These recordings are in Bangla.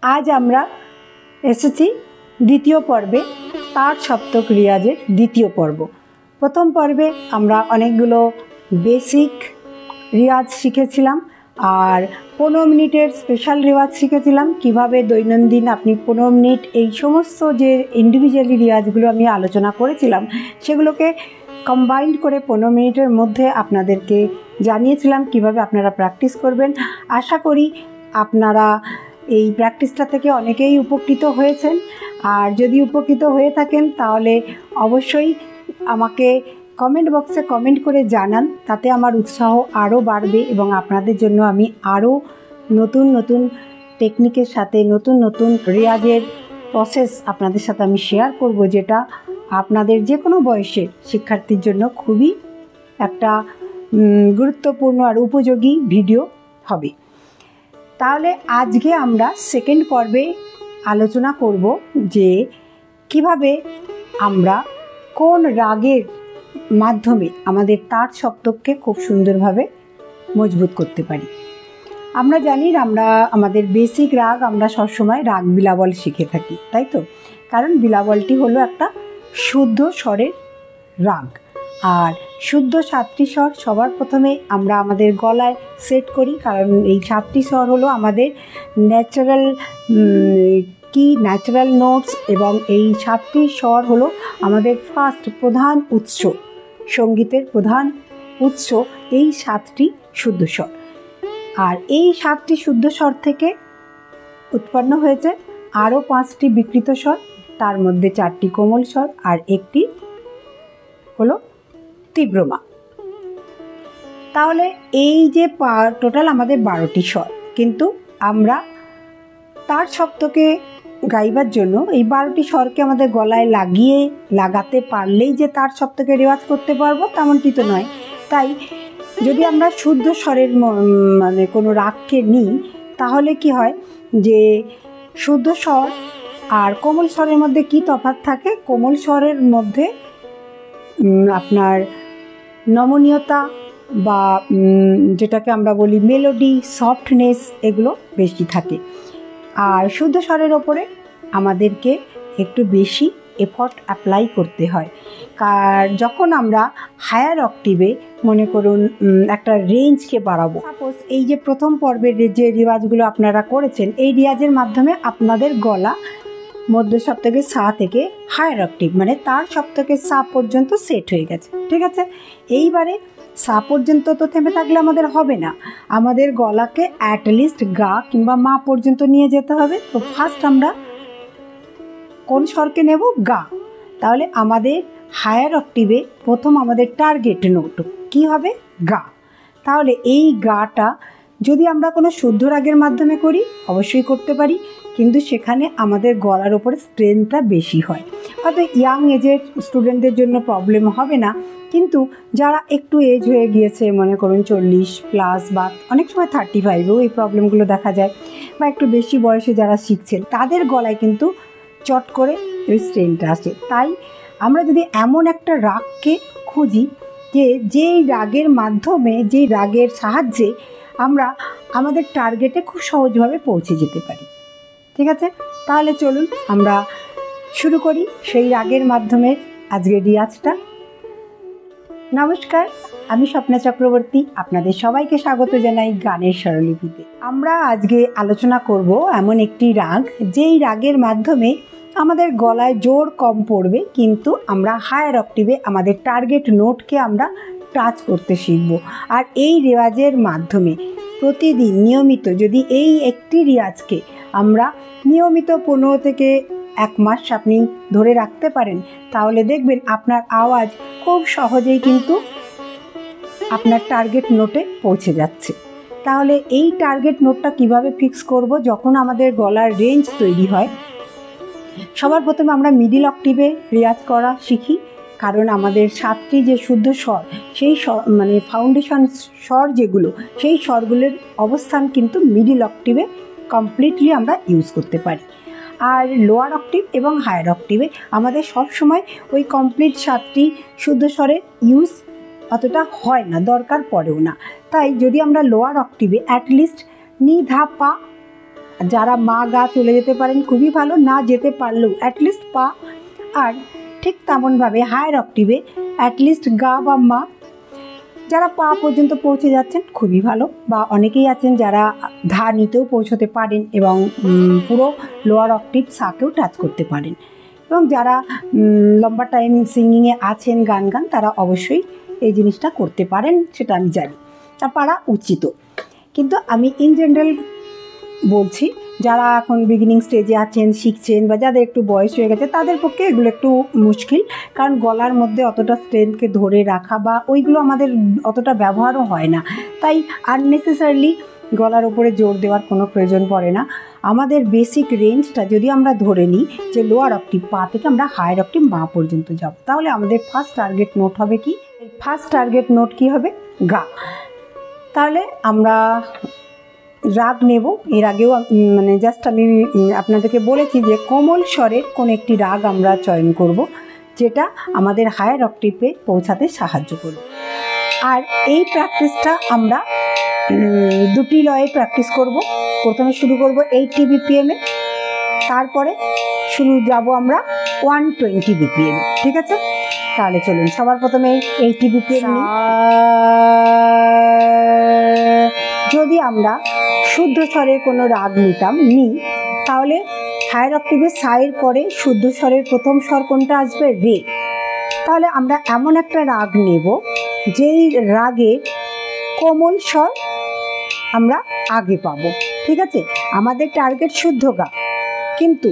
আজ আমরা এসেছি দ্বিতীয় পর্বে, তার সপ্তক রিয়াজের দ্বিতীয় পর্ব। প্রথম পর্বে আমরা অনেকগুলো বেসিক রিয়াজ শিখেছিলাম আর 15 মিনিটের স্পেশাল রিয়াজ শিখেছিলাম। কিভাবে দৈনন্দিন আপনি 15 মিনিট এই সমস্ত যে ইন্ডিভিজুয়ালি রিয়াজগুলো আমি আলোচনা করেছিলাম সেগুলোকে কম্বাইন্ড করে 15 মিনিটের মধ্যে আপনাদেরকে জানিয়েছিলাম কিভাবে আপনারা প্র্যাকটিস করবেন। আশা করি আপনারা এই প্র্যাকটিসটা থেকে অনেকেই উপকৃত হয়েছেন, আর যদি উপকৃত হয়ে থাকেন তাহলে অবশ্যই আমাকে কমেন্ট বক্সে কমেন্ট করে জানান, তাতে আমার উৎসাহ আরও বাড়বে এবং আপনাদের জন্য আমি আরও নতুন নতুন টেকনিকের সাথে নতুন নতুন রিয়াজের প্রসেস আপনাদের সাথে আমি শেয়ার করব, যেটা আপনাদের যে কোনো বয়সের শিক্ষার্থীর জন্য খুবই একটা গুরুত্বপূর্ণ আর উপযোগী ভিডিও হবে। তাহলে আজকে আমরা সেকেন্ড পর্বে আলোচনা করব যে কিভাবে আমরা কোন রাগের মাধ্যমে আমাদের তার সপ্তককে খুব সুন্দরভাবে মজবুত করতে পারি। আমরা জানি আমরা আমাদের বেসিক রাগ আমরা সবসময় রাগ বিলাবল শিখে থাকি, তাই তো? কারণ বিলাবলটি হলো একটা শুদ্ধ স্বরের রাগ, আর শুদ্ধ 7টি স্বর সবার প্রথমে আমরা আমাদের গলায় সেট করি, কারণ এই 7টি স্বর হলো আমাদের ন্যাচারাল নোটস, এবং এই 7টি স্বর হলো আমাদের প্রধান উৎস, সঙ্গীতের প্রধান উৎস এই 7টি শুদ্ধ স্বর। আর এই 7টি শুদ্ধ স্বর থেকে উৎপন্ন হয়েছে আরও 5টি বিকৃত স্বর, তার মধ্যে 4টি কোমল স্বর আর একটি হলো তীব্রমা। তাহলে এই যে টোটাল আমাদের 12টি স্বর, কিন্তু আমরা তার সপ্তকে গাইবার জন্য এই 12টি স্বরকে আমাদের গলায় লাগাতে পারলেই যে তার সপ্তকে রেওয়াজ করতে পারবো তেমনটি তো নয়। তাই যদি আমরা শুদ্ধ স্বরের মানে কোনো রাগকে নিই তাহলে কি হয় যে শুদ্ধ স্বর আর কোমল স্বরের মধ্যে কি তফাৎ থাকে? কোমল স্বরের মধ্যে আপনার নমনীয়তা বা যেটাকে আমরা বলি মেলোডি, সফটনেস, এগুলো বেশি থাকে। আর শুদ্ধ স্বরের ওপরে আমাদেরকে একটু বেশি এফর্ট অ্যাপ্লাই করতে হয়। যখন আমরা হায়ার অক্টিভে মনে করুন একটা রেঞ্জকে বাড়াবো, সাপোজ এই যে প্রথম পর্বের যে রিয়াজগুলো আপনারা করেছেন, এই রিয়াজের মাধ্যমে আপনাদের গলা মধ্য সপ্তকের সা থেকে হায়ার অক্টিভ মানে তার সপ্তকের সা পর্যন্ত সেট হয়ে গেছে, ঠিক আছে? এইবারে সা পর্যন্ত তো থেমে থাকলে আমাদের হবে না, আমাদের গলাকে অ্যাটলিস্ট গা কিংবা মা পর্যন্ত নিয়ে যেতে হবে। তো ফার্স্ট আমরা কোন স্বরকে নেব? গা। তাহলে আমাদের হায়ার অক্টিভে প্রথম আমাদের টার্গেট নোট কি হবে? গা। তাহলে এই গাটা যদি আমরা কোনো শুদ্ধ রাগের মাধ্যমে করি অবশ্যই করতে পারি, কিন্তু সেখানে আমাদের গলার ওপরে স্ট্রেনটা বেশি হয়। হয়তো ইয়াং এজের স্টুডেন্টদের জন্য প্রবলেম হবে না, কিন্তু যারা একটু এজ হয়ে গিয়েছে, মনে করুন 40+ বা অনেক সময় 35-এও এই প্রবলেমগুলো দেখা যায়, বা একটু বেশি বয়সে যারা শিখছেন তাদের গলায় কিন্তু চট করে ওই স্ট্রেনটা আসে। তাই আমরা যদি এমন একটা রাগকে খুঁজি যেই রাগের মাধ্যমে, যেই রাগের সাহায্যে আমরা আমাদের টার্গেটে খুব সহজভাবে পৌঁছে যেতে পারি, ঠিক আছে? তাহলে চলুন আমরা শুরু করি সেই রাগের মাধ্যমে আজকের রিয়াজটা। নমস্কার, আমি স্বপ্না চক্রবর্তী, আপনাদের সবাইকে স্বাগত জানাই গানের স্বরলিপিতে। আমরা আজকে আলোচনা করব এমন একটি রাগ যেই রাগের মাধ্যমে আমাদের গলায় জোর কম পড়বে, কিন্তু আমরা হায়ার অক্টিভে আমাদের টার্গেট নোটকে আমরা টাচ করতে শিখব। আর এই রেওয়াজের মাধ্যমে প্রতিদিন নিয়মিত যদি এই একটি রিয়াজকে আমরা নিয়মিত 15 থেকে 1 মাস আপনি ধরে রাখতে পারেন, তাহলে দেখবেন আপনার আওয়াজ খুব সহজেই কিন্তু আপনার টার্গেট নোটে পৌঁছে যাচ্ছে। তাহলে এই টার্গেট নোটটা কিভাবে ফিক্স করব? যখন আমাদের গলার রেঞ্জ তৈরি হয়, সবার প্রথমে আমরা মিডিল অক্টিভে রিয়াজ করা শিখি, কারণ আমাদের 7টি যে শুদ্ধ স্বর, সেই মানে ফাউন্ডেশন স্বর যেগুলো, সেই স্বরগুলোর অবস্থান কিন্তু মিডিল অক্টিভে কমপ্লিটলি আমরা ইউজ করতে পারি। আর লোয়ার অক্টিভ এবং হায়ার অক্টিভে আমাদের সব সময় ওই কমপ্লিট 7টি শুদ্ধ স্বরের ইউজ অতটা হয় না, দরকার পড়েও না। তাই যদি আমরা লোয়ার অক্টিভে অ্যাটলিস্ট নি ধা পা যারা মা গা চলে যেতে পারেন খুবই ভালো, না যেতে পারলেও অ্যাটলিস্ট পা, আর ঠিক তেমনভাবে হায়ার অক্টিভে অ্যাটলিস্ট গা বা মা, যারা পা পর্যন্ত পৌঁছে যাচ্ছেন খুবই ভালো, বা অনেকেই আছেন যারা ধা নিতেও পৌঁছতে পারেন এবং পুরো লোয়ার অক্টিভ সাকেও টাচ করতে পারেন, এবং যারা লম্বা টাইম সিঙ্গিংয়ে আছেন গান তারা অবশ্যই এই জিনিসটা করতে পারেন, সেটা আমি জানি, তা পারা উচিত। কিন্তু আমি ইন জেনারেল বলছি, যারা এখন বিগিনিং স্টেজে আছেন, শিখছেন, বা যাদের একটু বয়স হয়ে গেছে তাদের পক্ষে এগুলো একটু মুশকিল, কারণ গলার মধ্যে অতটা স্ট্রেংথকে ধরে রাখা বা ওইগুলো আমাদের অতটা ব্যবহারও হয় না, তাই আননেসেসারিলি গলার ওপরে জোর দেওয়ার কোনো প্রয়োজন পড়ে না। আমাদের বেসিক রেঞ্জটা যদি আমরা ধরে নিই যে লোয়ার অক্টিভ পা থেকে আমরা হায়ার অক্টিভ মা পর্যন্ত যাব, তাহলে আমাদের ফার্স্ট টার্গেট নোট হবে কি? ফার্স্ট টার্গেট নোট কি হবে? গা। তাহলে আমরা রাগ নেব। এর আগেও মানে জাস্ট আমি আপনাদেরকে বলেছি যে কোমল স্বরের কোন একটি রাগ আমরা চয়ন করব, যেটা আমাদের হায়ার অক্টিভে পৌঁছাতে সাহায্য করবে। আর এই প্র্যাকটিসটা আমরা দুটি লয়ে প্র্যাকটিস করব। প্রথমে শুরু করব 80 BPM-এ, তারপরে যাব আমরা 120 BPM-এ। ঠিক আছে, তাহলে চলুন সবার প্রথমে 80 BPM নিই। যদি আমরা শুদ্ধ স্বরের কোনো রাগ নিই, তাহলে হায়ার অক্টিভে সায়ের পরে শুদ্ধ স্বরের প্রথম স্বর কোনটা আসবে? রে। তাহলে আমরা এমন একটা রাগ নেব যেই রাগের কোমল স্বর আমরা আগে পাবো। ঠিক আছে, আমাদের টার্গেট শুদ্ধ গা, কিন্তু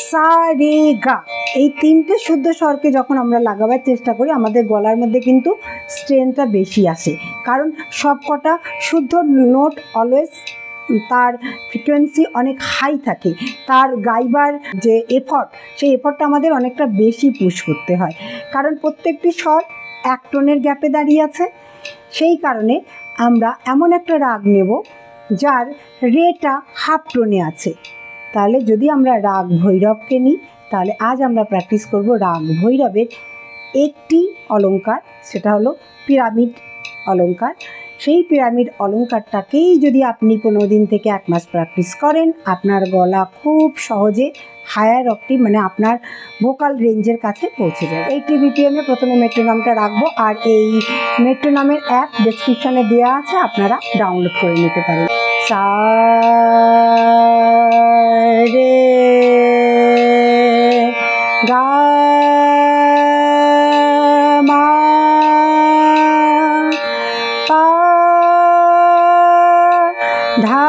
সা রে গা এই তিনটে শুদ্ধ স্বরকে যখন আমরা লাগাবার চেষ্টা করি, আমাদের গলার মধ্যে কিন্তু স্ট্রেনটা বেশি আসে, কারণ সব কটা শুদ্ধ নোট অলওয়েজ তার ফ্রিকোয়েন্সি অনেক হাই থাকে, তার গাইবার যে এফর্ট, সেই এফর্টটা আমাদের অনেকটা বেশি পুশ করতে হয়, কারণ প্রত্যেকটি স্বর এক টোনের গ্যাপে দাঁড়িয়ে আছে। সেই কারণে আমরা এমন একটা রাগ নেব যার রেটা হাফ টোনে আছে। তাহলে যদি আমরা রাগ ভৈরবকে নিই, তাহলে আজ আমরা প্র্যাকটিস করব রাগ ভৈরবের একটি অলঙ্কার, সেটা হলো পিরামিড অলঙ্কার। সেই পিরামিড অলঙ্কারটাকেই যদি আপনি 15 দিন থেকে 1 মাস প্র্যাকটিস করেন, আপনার গলা খুব সহজে হায়ার অক্টিভ মানে আপনার ভোকাল রেঞ্জের কাছে পৌঁছে যাবে। 80 BPM-এ প্রথমে মেট্রোনমটা রাখবো, আর এই মেট্রোনমের অ্যাপ ডেসক্রিপশানে দেওয়া আছে, আপনারা ডাউনলোড করে নিতে পারেন। সা রে গা মা পা ধা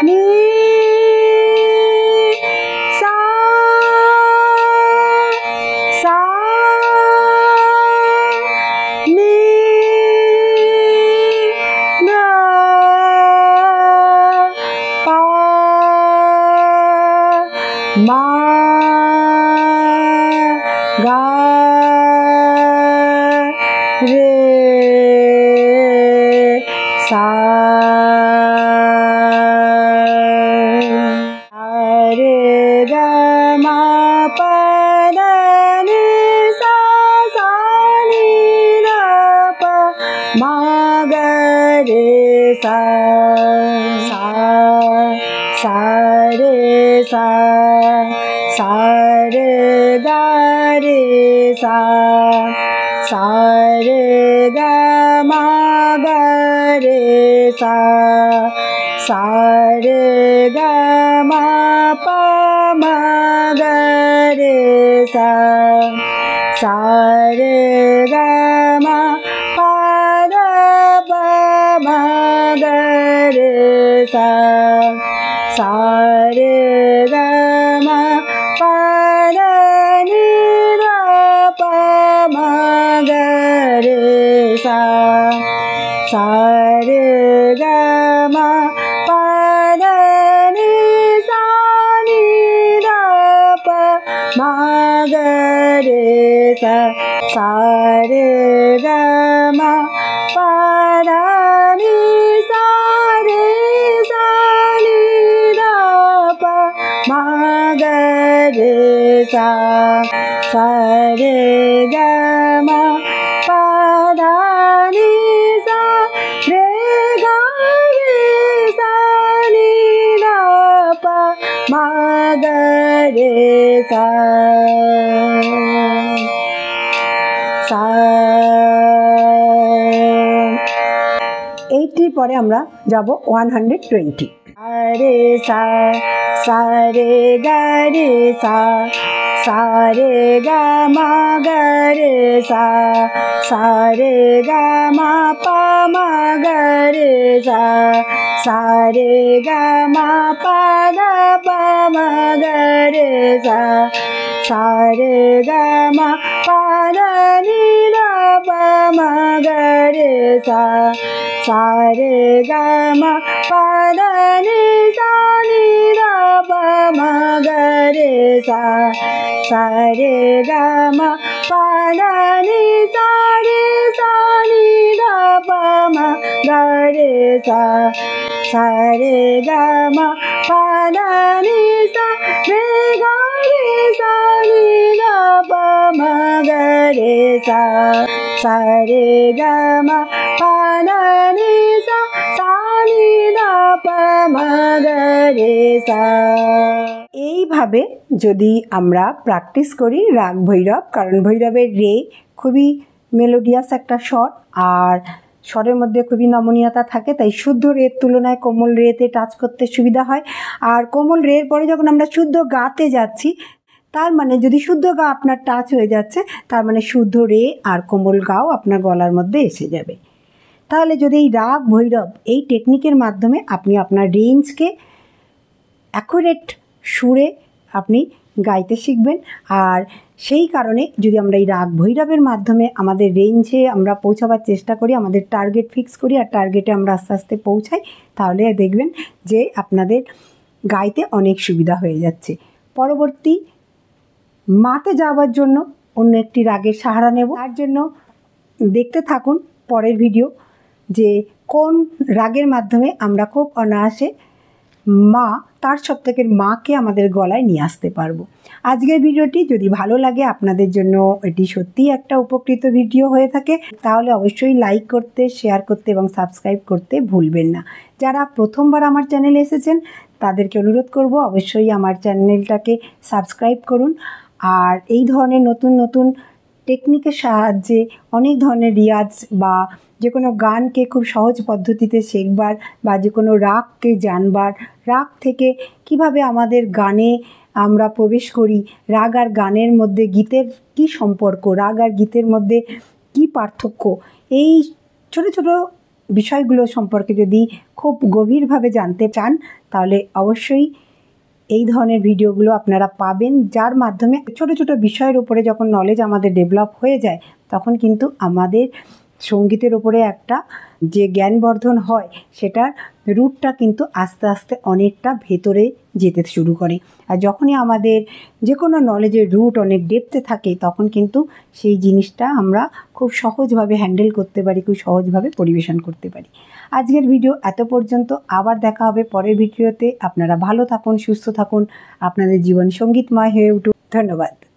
নি সা সা নি গা পা মা গা রে সা রে গা মা পা ধা নি সা সা নি ধা পা মা গা রে সা সা সা রে সা সা রে গা রে সা সা রে গা মা গা রে সা সা রে গা মা পা মা গা রে সা সা রে গা মা পা ধা পা মা গা রে সা সা রে গা মা পা ধা নি ধা পা মা গা রে সা সা রে গা মা পা ধা নি সা নি ধা পা মা গা রে সা সা রে গা মা পা ধা নি সা রে সা নি ধা পা মা গা রে সা সা রে গা মা পা ধা নি সা রে গা রে সা মা গা রে সা সা। এইটির পরে আমরা যাব 120। রে সা সা রে গা রে সা সা রে গা মা গা রে সা সা রে গা মা পা মা গা রে সা সা রে গা মা পা গা পা মা গা রে সা সা রে গা মা পা গা নি দা পা মা গা রে সা সা রে গা মা পা দা নি সা নি দা পা মা গা রে সা সা রে গা মা পা দা নি সা নি দা পা মা গা রে সা সা রে গা মা পা দা নি সা রে গা রে সা নি দা পা মা গা রে সা সা রে গা মা পা দা নি সা নি দা পা মা গা রে সা। এইভাবে যদি আমরা প্র্যাকটিস করি রাগ ভৈরব, কারণ ভৈরবের রে খুবই মেলোডিয়াস একটা স্বর, আর স্বরের মধ্যে খুবই নমনীয়তা থাকে, তাই শুদ্ধ রের তুলনায় কোমল রেতে টাচ করতে সুবিধা হয়। আর কোমল রের পরে যখন আমরা শুদ্ধ গাতে যাচ্ছি, তার মানে যদি শুদ্ধ গা আপনার টাচ হয়ে যাচ্ছে, তার মানে শুদ্ধ রে আর কোমল গাও আপনার গলার মধ্যে এসে যাবে। তাহলে যদি এই রাগ ভৈরব এই টেকনিকের মাধ্যমে আপনি আপনার রেঞ্জকে অ্যাকুরেট সুরে আপনি গাইতে শিখবেন। আর সেই কারণে যদি আমরা এই রাগ ভৈরবের মাধ্যমে আমাদের রেঞ্জে আমরা পৌঁছাবার চেষ্টা করি, আমাদের টার্গেট ফিক্স করি আর টার্গেটে আমরা আস্তে আস্তে পৌঁছাই, তাহলে দেখবেন যে আপনাদের গাইতে অনেক সুবিধা হয়ে যাচ্ছে। পরবর্তী মাতে যাওয়ার জন্য অন্য একটি রাগের সাহারা নেব। তার জন্য দেখতে থাকুন পরের ভিডিও যে কোন রাগের মাধ্যমে আমরা খুব অনায়াসে মা, তার সপ্তকের মাকে আমাদের গলায় নিয়ে আসতে পারবো। আজকের ভিডিওটি যদি ভালো লাগে, আপনাদের জন্য এটি সত্যিই একটা উপকৃত ভিডিও হয়ে থাকে, তাহলে অবশ্যই লাইক করতে, শেয়ার করতে এবং সাবস্ক্রাইব করতে ভুলবেন না। যারা প্রথমবার আমার চ্যানেলে এসেছেন তাদেরকে অনুরোধ করব অবশ্যই আমার চ্যানেলটাকে সাবস্ক্রাইব করুন। আর এই ধরনের নতুন নতুন টেকনিকের সাহায্যে অনেক ধরনের রিয়াজ বা যে কোনো গানকে খুব সহজ পদ্ধতিতে শেখবার বা যে কোনো রাগকে জানবার, রাগ থেকে কিভাবে আমাদের গানে আমরা প্রবেশ করি, রাগ আর গানের মধ্যে গীতের কি সম্পর্ক, রাগ আর গীতের মধ্যে কি পার্থক্য, এই ছোট ছোট বিষয়গুলো সম্পর্কে যদি খুব গভীরভাবে জানতে চান, তাহলে অবশ্যই এই ধরনের ভিডিওগুলো আপনারা পাবেন, যার মাধ্যমে ছোট ছোট বিষয়ের উপরে যখন নলেজ আমাদের ডেভেলপ হয়ে যায়, তখন কিন্তু আমাদের সঙ্গীতের উপরে একটা যে জ্ঞানবর্ধন হয়, সেটার রুটটা কিন্তু আস্তে আস্তে অনেকটা ভেতরে যেতে শুরু করে। আর যখনই আমাদের যে কোনো নলেজের রুট অনেক ডেপথে থাকে, তখন কিন্তু সেই জিনিসটা আমরা খুব সহজভাবে হ্যান্ডেল করতে পারি, খুব সহজভাবে পরিবেশন করতে পারি। আজকের ভিডিও এত পর্যন্ত, আবার দেখা হবে পরের ভিডিওতে। আপনারা ভালো থাকুন, সুস্থ থাকুন, আপনাদের জীবন সঙ্গীতময় হয়ে উঠুন। ধন্যবাদ।